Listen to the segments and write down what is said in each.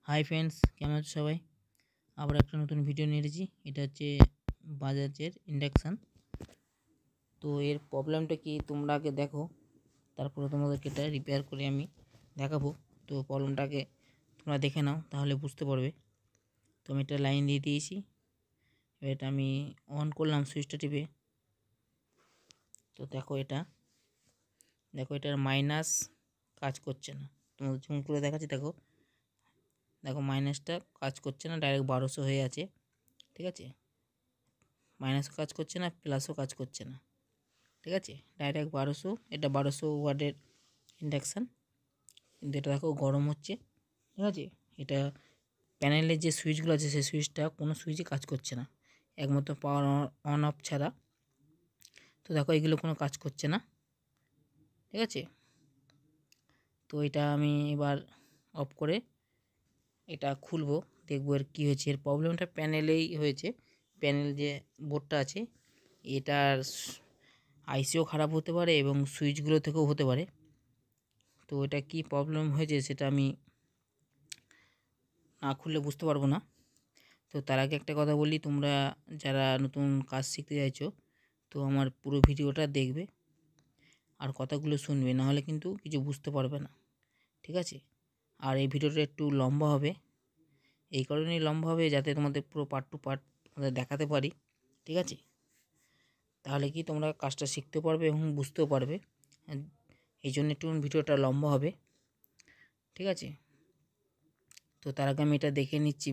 Hi friends, কেমন আছো সবাই? আবার একটা নতুন ভিডিও নিয়ে এসেছি। এটা হচ্ছে বাজাজের ইন্ডাকশান। তো এর প্রবলেমটা কি তোমরা আগে দেখো, তারপরে তোমাদেরকে এটা রিপেয়ার করে আমি দেখাবো। তো প্রবলেমটাকে তোমরা দেখে নাও, তাহলে বুঝতে পারবে। তো আমি একটা লাইন দিয়ে দিয়েছি, এবার এটা আমি অন করলাম সুইচটা টিপে। তো দেখো এটার মাইনাস কাজ করছে না। তোমাদের জুম করে দেখাচ্ছি, দেখো মাইনাসটা কাজ করছে না, ডাইরেক্ট 1200 হয়ে আছে। ঠিক আছে, মাইনাসও কাজ করছে না, প্লাসও কাজ করছে না। ঠিক আছে, ডাইরেক্ট 1200। এটা 1200 ওয়াটের ইন্ডাকশান, কিন্তু এটা দেখো গরম হচ্ছে। ঠিক আছে, এটা প্যানেলের যে সুইচগুলো আছে সেই সুইচটা কোনো সুইচই কাজ করছে না, একমাত্র পাওয়ার অন অফ ছাড়া। তো দেখো এগুলো কোনো কাজ করছে না। ঠিক আছে, তো এটা আমি এবার অফ করে এটা খুলবো, দেখবো এর কী হয়েছে। এর প্রবলেমটা প্যানেলেই হয়েছে। প্যানেল যে বোর্ডটা আছে এটার আইসিও খারাপ হতে পারে এবং সুইচগুলো থেকেও হতে পারে। তো এটা কি প্রবলেম হয়েছে সেটা আমি না খুললে বুঝতে পারবো না। তো তার আগে একটা কথা বলি, তোমরা যারা নতুন কাজ শিখতে চাইছো তো আমার পুরো ভিডিওটা দেখবে আর কথাগুলো শুনবে, নাহলে কিন্তু কিছু বুঝতে পারবে না। ঠিক আছে, আর এই ভিডিওটা একটু লম্বা হবে, এই কারণেই লম্বা হবে যাতে তোমাদের পুরো পার্ট টু পার্ট দেখাতে পারি। ঠিক আছে, তাহলে কি তোমরা কাজটা শিখতে পারবে এবং বুঝতেও পারবে। এই জন্য একটু ভিডিওটা লম্বা হবে। ঠিক আছে, তো তার আগে আমি এটা দেখে নিচ্ছি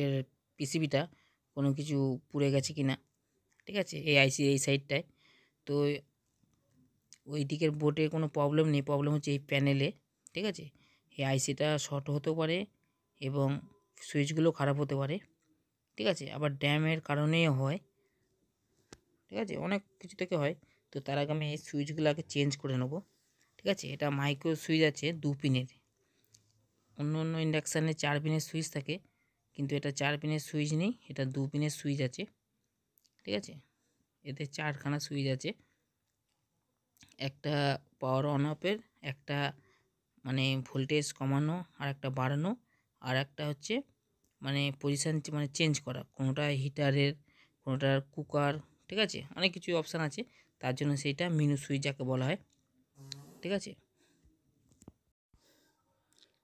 এর পিসিবিটা কোনো কিছু পুড়ে গেছে কি না। ঠিক আছে, এই আইসি এই সাইডটায়। তো ওই দিকের বোর্ডে কোনো প্রবলেম নেই, প্রবলেম হচ্ছে এই প্যানেলে। ঠিক আছে, এই আইসিটা শর্ট হতেও পারে এবং সুইচগুলো খারাপ হতে পারে। ঠিক আছে, আবার ড্যামের কারণেও হয়। ঠিক আছে, অনেক কিছু থেকে হয়। তো তার আগে আমি এই সুইচগুলো আগে চেঞ্জ করে নেব। ঠিক আছে, এটা মাইক্রো সুইচ আছে 2 পিনের। অন্য অন্য ইন্ডাকশানে 4 পিনের সুইচ থাকে, কিন্তু এটা 4 পিনের সুইচ নেই, এটা 2 পিনের সুইচ আছে। ঠিক আছে, এতে 4খানা সুইচ আছে, একটা পাওয়ার অন অফের, একটা মানে ভোল্টেজ কমানো আর একটা বাড়ানো, আর একটা হচ্ছে মানে পজিশান মানে চেঞ্জ করা, কোনোটা হিটারের, কোনোটার কুকার। ঠিক আছে, অনেক কিছু অপশান আছে, তার জন্য সেইটা মেনু সুইচ যাকে বলা হয়। ঠিক আছে,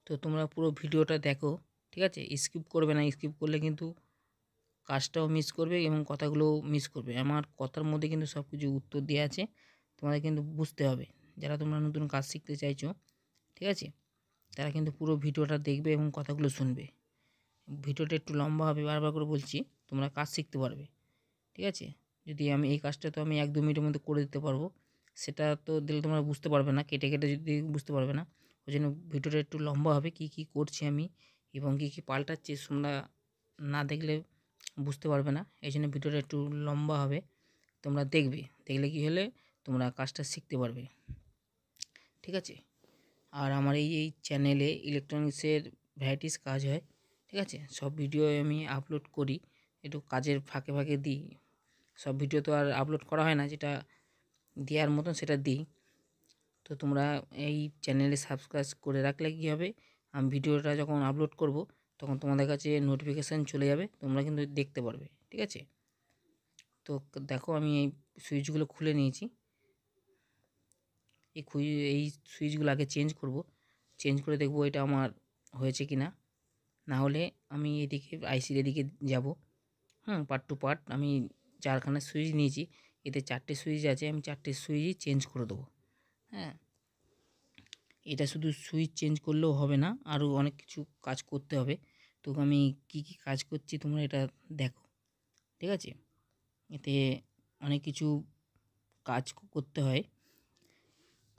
তো তোমরা পুরো ভিডিওটা দেখো। ঠিক আছে, স্কিপ করবে না, স্কিপ করলে কিন্তু কাজটাও মিস করবে এবং কথাগুলোও মিস করবে। আমার কথার মধ্যে কিন্তু সব কিছু উত্তর দেওয়া আছে, তোমাদের কিন্তু বুঝতে হবে। যারা তোমরা নতুন কাজ শিখতে চাইছো, ঠিক আছে, তারা কিন্তু পুরো ভিডিওটা দেখবে এবং কথাগুলো শুনবে। ভিডিওটা একটু লম্বা হবে, বারবার করে বলছি, তোমরা কাজ শিখতে পারবে। ঠিক আছে, যদি আমি এই কাজটা তো আমি 1-2 মিনিটের মধ্যে করে দিতে পারবো, সেটা তো দিলে তোমরা বুঝতে পারবে না, কেটে কেটে যদি বুঝতে পারবে না। ওই জন্য ভিডিওটা একটু লম্বা হবে, কি কি করছি আমি এবং কি কি পাল্টাচ্ছি তোমরা না দেখলে বুঝতে পারবে না। এই জন্য ভিডিওটা একটু লম্বা হবে, তোমরা দেখবে, দেখলে কি হলে তোমরা কাজটা শিখতে পারবে। ঠিক আছে, আর আমার এই চ্যানেলে ইলেকট্রনিক্সের ভ্যারাইটিস কাজ হয়। ঠিক আছে, সব ভিডিও আমি আপলোড করি, একটু কাজের ফাঁকে ফাঁকে দিই। সব ভিডিও তো আর আপলোড করা হয় না, যেটা দেওয়ার মতন সেটা দিই। তো তোমরা এই চ্যানেলে সাবস্ক্রাইব করে রাখলে কী হবে, আমি ভিডিওটা যখন আপলোড করব তখন তোমাদের কাছে নোটিফিকেশান চলে যাবে, তোমরা কিন্তু দেখতে পারবে। ঠিক আছে, তো দেখো আমি এই সুইচগুলো খুলে নিয়েছি। এই সুইচগুলো আগে চেঞ্জ করব, চেঞ্জ করে দেখব এটা আমার হয়েছে কি না। না হলে আমি এদিকে আইসির এদিকে যাব। পার্ট টু পার্ট আমি 4খানা সুইচ নিয়েছি, এতে 4টে সুইচ আছে, আমি 4টে সুইচই চেঞ্জ করে দেবো। হ্যাঁ, এটা শুধু সুইচ চেঞ্জ করলেও হবে না, আরও অনেক কিছু কাজ করতে হবে। তো আমি কি কি কাজ করছি তোমরা এটা দেখো। ঠিক আছে, এতে অনেক কিছু কাজ করতে হয়,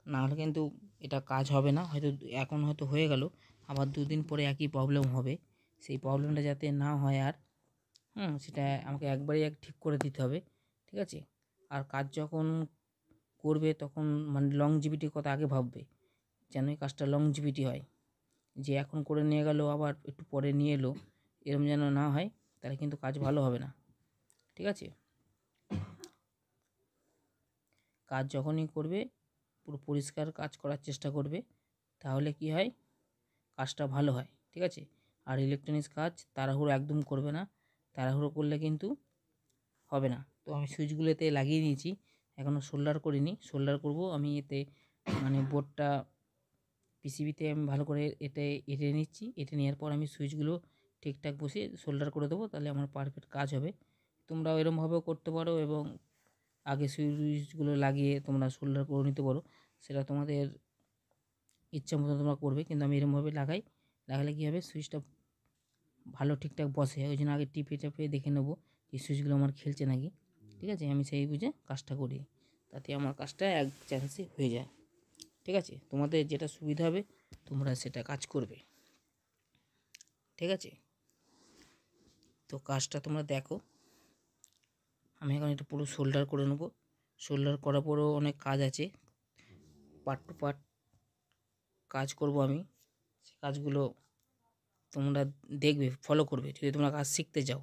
না হলে কিন্তু এটা কাজ হবে না। হয়তো এখন হয়তো হয়ে গেল, আবার 2 দিন পরে একই প্রবলেম হবে। সেই প্রবলেমটা যাতে না হয় আর সেটা আমাকে একবারেই ঠিক করে দিতে হবে। ঠিক আছে, আর কাজ যখন করবে তখন মানে লংজিভিটির কথা আগে ভাববে, যেন এই কাজটা লংজিভিটি হয়। যে এখন করে নিয়ে গেল আবার একটু পরে নিয়ে এলো, এরকম যেন না হয়, তাহলে কিন্তু কাজ ভালো হবে না। ঠিক আছে, কাজ যখনই করবে পুরো পরিষ্কার কাজ করার চেষ্টা করবে, তাহলে কি হয়, কাজটা ভালো হয়। ঠিক আছে, আর ইলেকট্রনিক্স কাজ তাড়াহুড়ো একদম করবে না, তাড়াহুড়ো করলে কিন্তু হবে না। তো আমি সুইচগুলো এতে লাগিয়ে নিয়েছি, এখনও সোল্ডার করিনি, সোল্ডার করব আমি এতে। মানে বোর্ডটা পিসিবিতে আমি ভালো করে এঁটে নিচ্ছি, এঁটে নেওয়ার পর আমি সুইচগুলো ঠিকঠাক বসিয়ে সোল্ডার করে দেবো, তাহলে আমার পারফেক্ট কাজ হবে। তোমরাও এরমভাবেও করতে পারো এবং আগে সুইচগুলো লাগিয়ে তোমরা সোল্ডার করে নিতে পারো, সেটা তোমাদের ইচ্ছা মতো তোমরা করবে। কিন্তু আমি এরমভাবে লাগালে কী হবে, সুইচটা ভালো ঠিকঠাক বসে। ওই জন্য আগে টিপে দেখে নেবো যে সুইচগুলো আমার খেলছে নাকি। ঠিক আছে, আমি সেই বুঝে কাজটা করি, তাতে আমার কাজটা এক চান্সে হয়ে যায়। ঠিক আছে, তোমাদের যেটা সুবিধা হবে তোমরা সেটা কাজ করবে। ঠিক আছে, তো কাজটা তোমরা দেখো। আমি এখন এটা পুরো সোল্ডার করে নেবো। সোল্ডার করার পরেও অনেক কাজ আছে, পার্ট টু পার্ট কাজ করব আমি। সে কাজগুলো তোমরা দেখবে, ফলো করবে যদি তোমরা কাজ শিখতে চাও।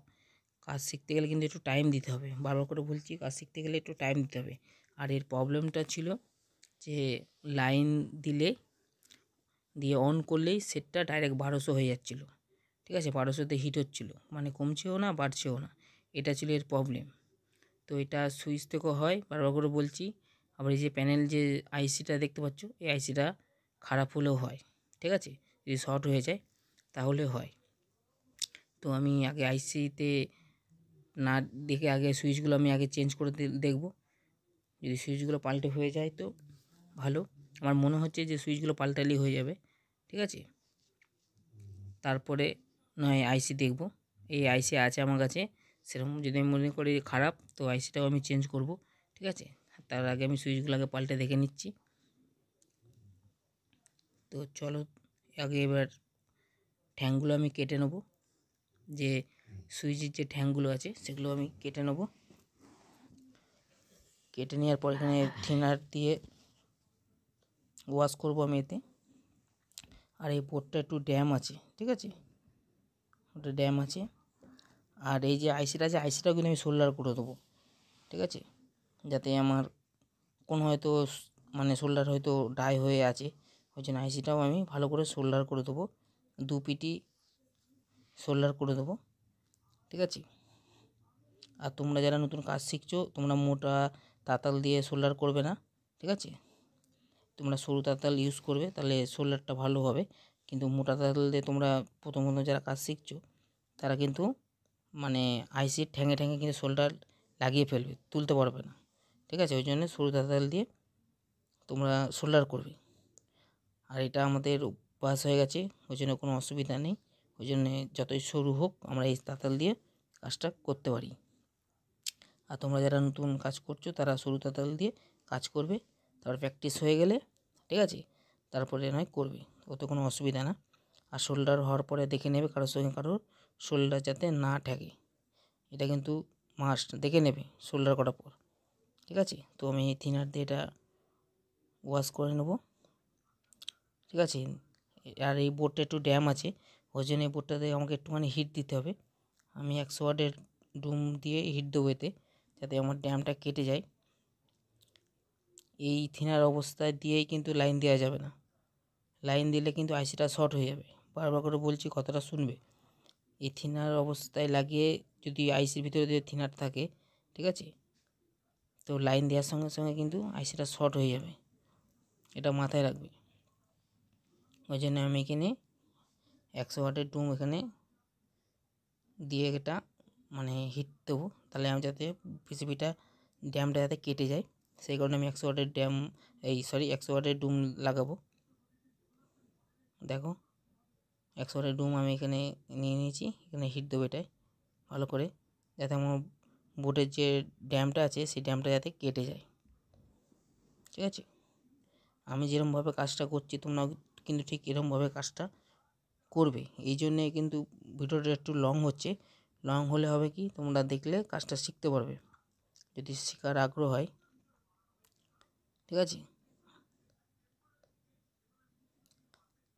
কাজ শিখতে গেলে কিন্তু একটু টাইম দিতে হবে, বারবার করে বলছি, কাজ শিখতে গেলে একটু টাইম দিতে হবে। আর এর প্রবলেমটা ছিল যে লাইন দিয়ে অন করলেই সেটটা ডাইরেক্ট 1200 হয়ে যাচ্ছিলো। ঠিক আছে, 1200তে হিট হচ্ছিলো, মানে কমছেও না বাড়ছেও না, এটা ছিল এর প্রবলেম। তো এটা সুইচ থেকেও হয়, বারবার করে বলছি। আবার এই যে প্যানেল যে আইসিটা দেখতে পাচ্ছ, এই আইসিটা খারাপ হলেও হয়। ঠিক আছে, যদি শর্ট হয়ে যায় তাহলে হয়। তো আমি আগে আইসিতে না দেখে আগে সুইচগুলো আমি আগে চেঞ্জ করে দেখব। যদি সুইচগুলো পাল্টে হয়ে যায় তো ভালো, আমার মনে হচ্ছে যে সুইচগুলো পাল্টালেই হয়ে যাবে। ঠিক আছে, তারপরে নয় আইসি দেখব। এই আইসি আছে আমার কাছে, সেরকম যদি আমি মনে করি খারাপ তো আইসিটাও আমি চেঞ্জ করব। ঠিক আছে, তার আগে আমি সুইচগুলো আগে পাল্টে দেখে নিচ্ছি। তো চলো আগে এবার ঠ্যাংগুলো আমি কেটে নেব, যে সুইচের যে ঠ্যাংগুলো আছে সেগুলো আমি কেটে নেব। কেটে নেওয়ার পর এখানে থিনার দিয়ে ওয়াশ করব আমি এতে। আর এই বোর্ডটা একটু ড্যাম আছে, ঠিক আছে, ওটা ড্যাম আছে। আর এই যে আইসিটা আছে, আইসিটাও কিন্তু আমি সোল্ডার করে দেবো। ঠিক আছে, যাতে আমার কোনো হয়তো মানে সোল্ডার হয়তো ডাই হয়ে আছে, ওই জন্য আইসিটাও আমি ভালো করে সোল্ডার করে দেবো, দু পিটি সোল্ডার করে দেবো। ঠিক আছে, আর তোমরা যারা নতুন কাজ শিখছো তোমরা মোটা তাতাল দিয়ে সোল্ডার করবে না। ঠিক আছে, তোমরা সরু তাতাল ইউজ করবে, তাহলে সোল্ডারটা ভালো হবে। কিন্তু মোটা তাতাল দিয়ে তোমরা প্রথম যারা কাজ শিখছো তারা কিন্তু মানে আইসির ঠ্যাঙে ঠ্যাঙে কিন্তু সোল্ডার লাগিয়ে ফেলবে, তুলতে পারবে না। ঠিক আছে, ওই জন্য সরু তাতাল দিয়ে তোমরা সোল্ডার করবে। আর এটা আমাদের অভ্যাস হয়ে গেছে, ওই জন্য কোনো অসুবিধা নেই। ওই জন্যে যতই সরু হোক আমরা এই তাতাল দিয়ে কাজটা করতে পারি। আর তোমরা যারা নতুন কাজ করছো তারা সরু তাতাল দিয়ে কাজ করবে, তারপর প্র্যাকটিস হয়ে গেলে ঠিক আছে তারপরে নয় করবে, ওতে কোনো অসুবিধা না। আর শোল্ডার হওয়ার পরে দেখে নেবে কারোর সঙ্গে কারোর শোল্ডার যাতে না ঠেকে, এটা কিন্তু মাস্ট দেখে নেবে শোল্ডার করার পর। ঠিক আছে, তো আমি থিনার দিয়ে এটা ওয়াশ করে নেব। ঠিক আছে, আর এই বোর্ডটা একটু ড্যাম আছে, ওই জন্য এই বোর্ডটাতে আমাকে একটুখানি হিট দিতে হবে। আমি 100 ওয়াটের ডুম দিয়ে হিট দেবো এতে, যাতে আমার ড্যামটা কেটে যায়। এই থিনার অবস্থায় দিয়েই কিন্তু লাইন দেওয়া যাবে না, লাইন দিলে কিন্তু আইসিটা শর্ট হয়ে যাবে। বারবার করে বলছি, কথাটা শুনবে। এই থিনার অবস্থায় লাগিয়ে যদি আইসির ভিতরে যদি থিনার থাকে, ঠিক আছে, তো লাইন দেওয়ার সঙ্গে সঙ্গে কিন্তু আইসিটা শর্ট হয়ে যাবে, এটা মাথায় রাখবে। ওই জন্য আমি এখানে 100 ওয়াটের ডুম এখানে দিয়ে এটা মানে হিট দেবো, তাহলে আমি যাতে পিসিবিটা ড্যামটা যাতে কেটে যায়, সেই কারণে আমি 100 ওয়াটের 100 ওয়াটের ডুম লাগাবো। দেখো 100 ওয়াটের ডুম আমি এখানে নিয়ে নিয়েছি, এখানে হিট দেবো এটাই ভালো করে, যাতে আমার বোর্ডের যে ড্যামটা আছে সেই ড্যামটা যাতে কেটে যায়। ঠিক আছে, আমি যেরকমভাবে কাজটা করছি তোমরা কিন্তু ঠিক এরকমভাবে কাজটা করবে। এই জন্যে কিন্তু ভিডিওটা একটু লং হচ্ছে, লং হলে হবে কি তোমরা দেখলে কাজটা শিখতে পারবে, যদি শেখার আগ্রহ হয়। ঠিক আছে,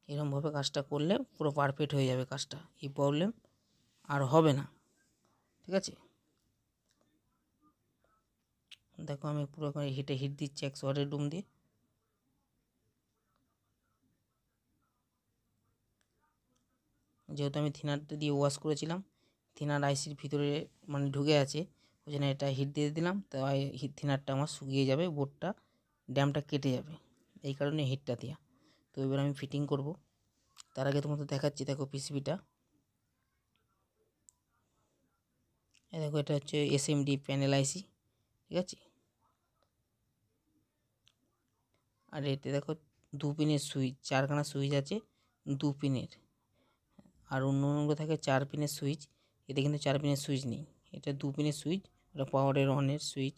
এরকমভাবে কাজটা করলে পুরো পারফেক্ট হয়ে যাবে কাজটা, এই প্রবলেম আর হবে না। ঠিক আছে, দেখো আমি পুরো হিট দিচ্ছি 100 ওয়াটের ডুম দিয়ে। যেহেতু আমি থিনারটা দিয়ে ওয়াশ করেছিলাম, থিনার আইসির ভিতরে মানে ঢুকে আছে, ওই জন্য এটা হিট দিয়ে দিলাম, তো থিনারটা আমার শুকিয়ে যাবে, বোর্ডটা ড্যামটা কেটে যাবে, এই কারণে হিটটা দেওয়া। তো এবার আমি ফিটিং করব। তার আগে তোমাদের দেখাচ্ছি, দেখো পিসিবিটা, দেখো এটা হচ্ছে এসএমডি প্যানেল আইসি, ঠিক আছে। আর এতে দেখো 2 পিনের সুইচ, 4খানা সুইচ আছে 2 পিনের, আর অন্যগুলো থাকে 4 পিনের সুইচ। এতে কিন্তু 4 পিনের সুইচ নেই, এটা 2 পিনের সুইচ, ওটা পাওয়ারের অনের সুইচ,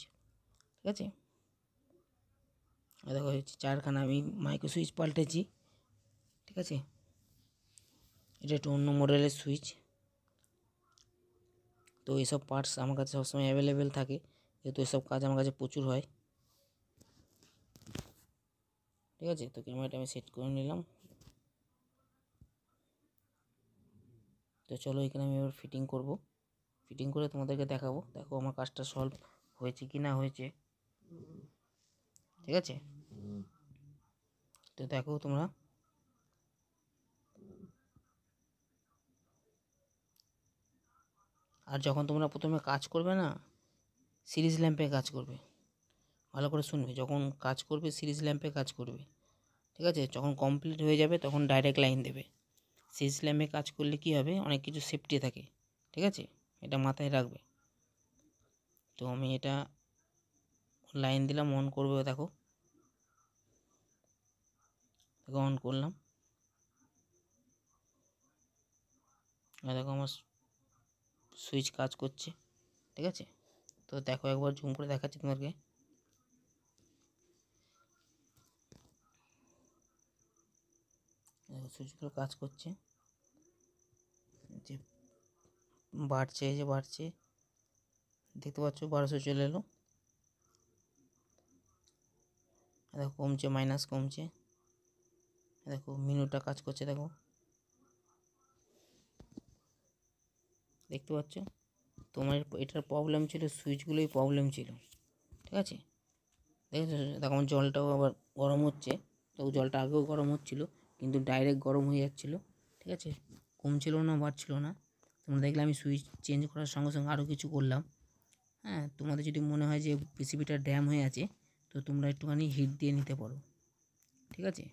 ঠিক আছে। দেখো হচ্ছে 4খানা আমি মাইক্রো সুইচ পাল্টেছি, ঠিক আছে। এটা একটু অন্য মডেলের সুইচ। তো এইসব পার্টস আমার কাছে সবসময় অ্যাভেলেবেল থাকে, যেহেতু এসব কাজ আমার কাছে প্রচুর হয়, ঠিক আছে। তো ক্যামেরাটা আমি সেট করে নিলাম। তো চলো এখানে আমি এবার ফিটিং করব, ফিটিং করে তোমাদেরকে দেখাবো। দেখো আমার কাজটা সলভ হয়েছে কি না হয়েছে, ঠিক আছে। তো দেখো তোমরা, আর যখন তোমরা প্রথমে কাজ করবে না, সিরিজ ল্যাম্পে কাজ করবে, ভালো করে শুনবে, যখন কাজ করবে সিরিজ ল্যাম্পে কাজ করবে, ঠিক আছে। যখন কমপ্লিট হয়ে যাবে তখন ডাইরেক্ট লাইন দেবে। সিরিজ ল্যাম্পে কাজ করলে কি হবে, অনেক কিছু সেফটি থাকে, ঠিক আছে, এটা মাথায় রাখবে। তো আমি এটা লাইন দিলাম, অন করবে, দেখো অন করলাম, দেখো আমার সুইচ কাজ করছে, ঠিক আছে। তো দেখো একবার জুম করে দেখাচ্ছি তোমাদেরকে, দেখো সুইচগুলো কাজ করছে, যে বাড়ছে, এই যে বাড়ছে, দেখতে পাচ্ছ 1200 চলে এলো, দেখো কমছে, মাইনাস কমছে, দেখো মিনুটা কাজ করছে, দেখো দেখতে পাচ্ছ। তোমার এটার প্রবলেম ছিল, সুইচগুলোই প্রবলেম ছিল, ঠিক আছে। দেখেছো, দেখো আমার জলটাও আবার গরম হচ্ছে, তো জলটা আগেও গরম হচ্ছিল, কিন্তু ডাইরেক্ট গরম হয়ে যাচ্ছিলো, ঠিক আছে, কমছিল না বাড়ছিল না। তোমরা দেখলে আমি সুইচ চেঞ্জ করার সঙ্গে সঙ্গে আরও কিছু করলাম। হ্যাঁ, তোমাদের যদি মনে হয় যে পিসিবিটা ড্যাম হয়ে আছে, তো তোমরা একটুখানি হিট দিয়ে নিতে পারো, ঠিক আছে।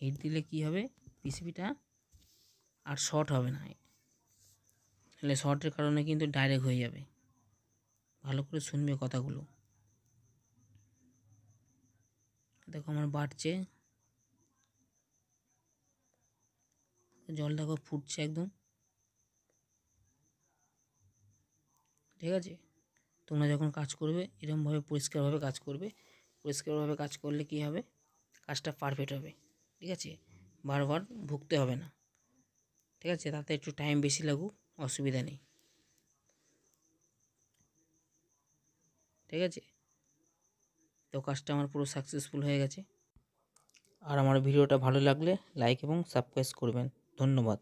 হিট দিলে কি হবে, পিসিবিটা আর শর্ট হবে না, তাহলে শর্টের কারণে কিন্তু ডাইরেক্ট হয়ে যাবে। ভালো করে শুনবে কথাগুলো। দেখো আমার বাড়ছে, জল দেখো ফুটছে একদম, ঠিক আছে। তোমরা যখন কাজ করবে এরকমভাবে পরিষ্কারভাবে কাজ করবে, পরিষ্কারভাবে কাজ করলে কি হবে, কাজটা পারফেক্ট হবে, ঠিক আছে, বারবার ভুগতে হবে না, ঠিক আছে। তাতে একটু টাইম বেশি লাগুক, অসুবিধা নেই, ঠিক আছে। তো কাজটা আমার পুরো সাকসেসফুল হয়ে গেছে। আর আমার ভিডিওটা ভালো লাগলে লাইক এবং সাবস্ক্রাইব করবেন। ধন্যবাদ।